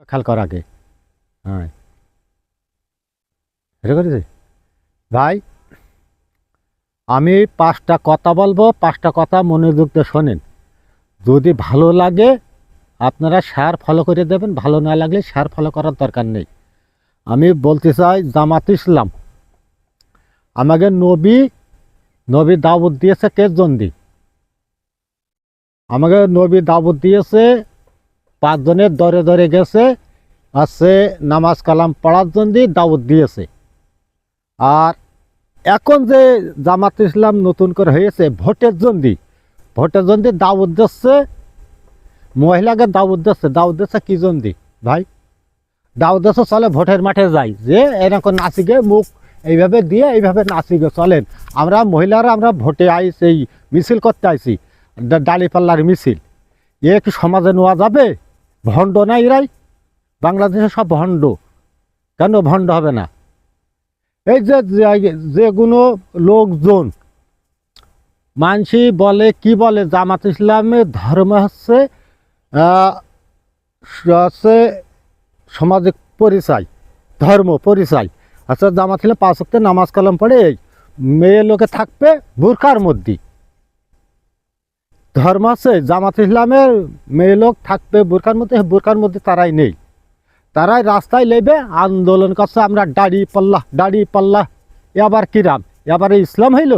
খেয়াল কর আগে। হ্যাঁ, এটা করেছি ভাই। আমি 5টা কথা বলবো, 5টা কথা মনোযোগ দিয়ে শোনেন। যদি ভালো লাগে আপনারা শেয়ার ফলো করে দেবেন, ভালো না লাগলে শেয়ার ফলো করার দরকার নেই। আমি বলতে চাই, জামাত ইসলাম আমাকে নবী দাওয়াত দিয়েছে কে জন্য? আমাকে নবী দাওয়াত দিয়েছে 5 জনের দরে দরে গেছে, আছে নামাজ কালাম পড়ার জন্য দাওয়াত দিয়েছে। আর এখন যে জামাত ইসলাম নতুন করে হয়েছে ভোটের জন্য দাওয়াত দিচ্ছে, মহিলাকে দাওয়াত দিচ্ছে কি জন্য ভাই? দাওয়াত দিচ্ছে চলে ভোটের মাঠে যাই, যে এরকম নাচিকে মুখ এইভাবে দিয়ে এইভাবে নাচিকে চলেন, আমরা মহিলারা আমরা ভোটে আইছি, এই মিছিল করতে আইছি, ডালিপাল্লার মিছিল। এ কি সমাজে নেওয়া যাবে? ভণ্ড না এরাই? বাংলাদেশে সব ভণ্ড। কেন ভণ্ড হবে না? এই যে যেগুলো লোকজন মানসি বলে, কি বলে, জামাত ইসলামের ধর্ম হচ্ছে সামাজিক পরিচয়, ধর্ম পরিচয়। আচ্ছা, জামাত ইসলাম 5 ওয়াক্ত নামাজ কালাম পড়ে মেয়ে লোকে থাকবে বোরকার মধ্যে। ধর্ম আছে জামাত ইসলামের মেয়ে লোক থাকবে বোরকার মধ্যে তারাই নেই। তারাই রাস্তায় লেবে আন্দোলন করছে, আমরা দাড়ি পাল্লা। এবার কিরাম? এবারে ইসলাম হইল?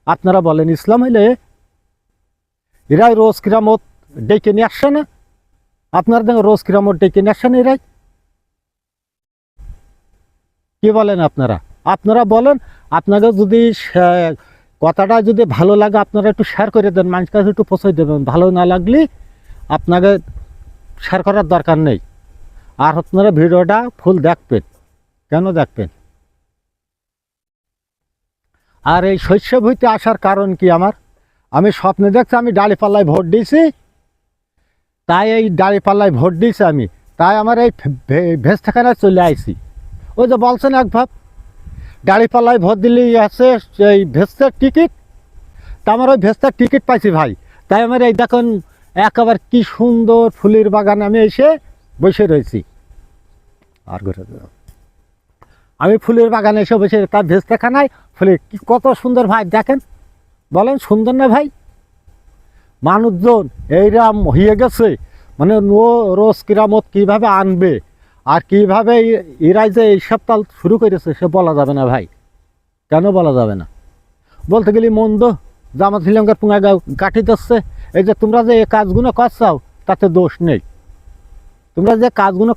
আপনারা বলেন ইসলাম হইলে? এরাই রোজ কিরামত ডেকে নিয়ে আসছে না? আপনারা দেখেন রোজ কিরামত ডেকে নিয়ে আসছে না এরাই? কি বলেন আপনারা বলেন। আপনাকে যদি কথাটা যদি ভালো লাগে আপনারা একটু শেয়ার করে দেন, মানুষের কাছে একটু পৌঁছে দেবেন। ভালো না লাগলে আপনাকে শেয়ার করার দরকার নেই। আর আপনারা ভিডিওটা ফুল দেখবেন। কেন দেখবেন? আর এই শৈশব হইতে আসার কারণ কি? আমি স্বপ্নে দেখছি আমি ডালিপাল্লায় ভোট দিয়েছি, তাই এই ডালিপাল্লায় ভোট দিয়েছি আমি, তাই আমার এই ভেস্তাখানায় চলে আইছি। ওই যে বলছেন এক ভাব ডালিপাল্লায় ভোট দিলেই আছে এই ভেস্তার টিকিট, তা আমার ওই ভেস্তার টিকিট পাইছি ভাই। তাই আমার এই দেখুন একেবারে কি সুন্দর ফুলের বাগানে আমি এসে বসে রয়েছি। আর আমি ফুলের বাগানে এসে বসে, তার ভেস্তাখানায় ফুলের কি কত সুন্দর ভাই, দেখেন। বলেন সুন্দর না ভাই? মানুষজন এইরকম হয়ে গেছে, মানে রোজ কিরামত কীভাবে আনবে আর কীভাবে এরাই যে এই সপ্তাহ শুরু করেছে সে বলা যাবে না ভাই। কেন বলা যাবে না? বলতে গেলে মন্দ জামাত ইসলামকে পুঙ্গা কাঠি দিচ্ছে। এই যে তোমরা যে এই কাজগুলো করছাও তাতে দোষ নেই, তোমরা যে কাজগুলো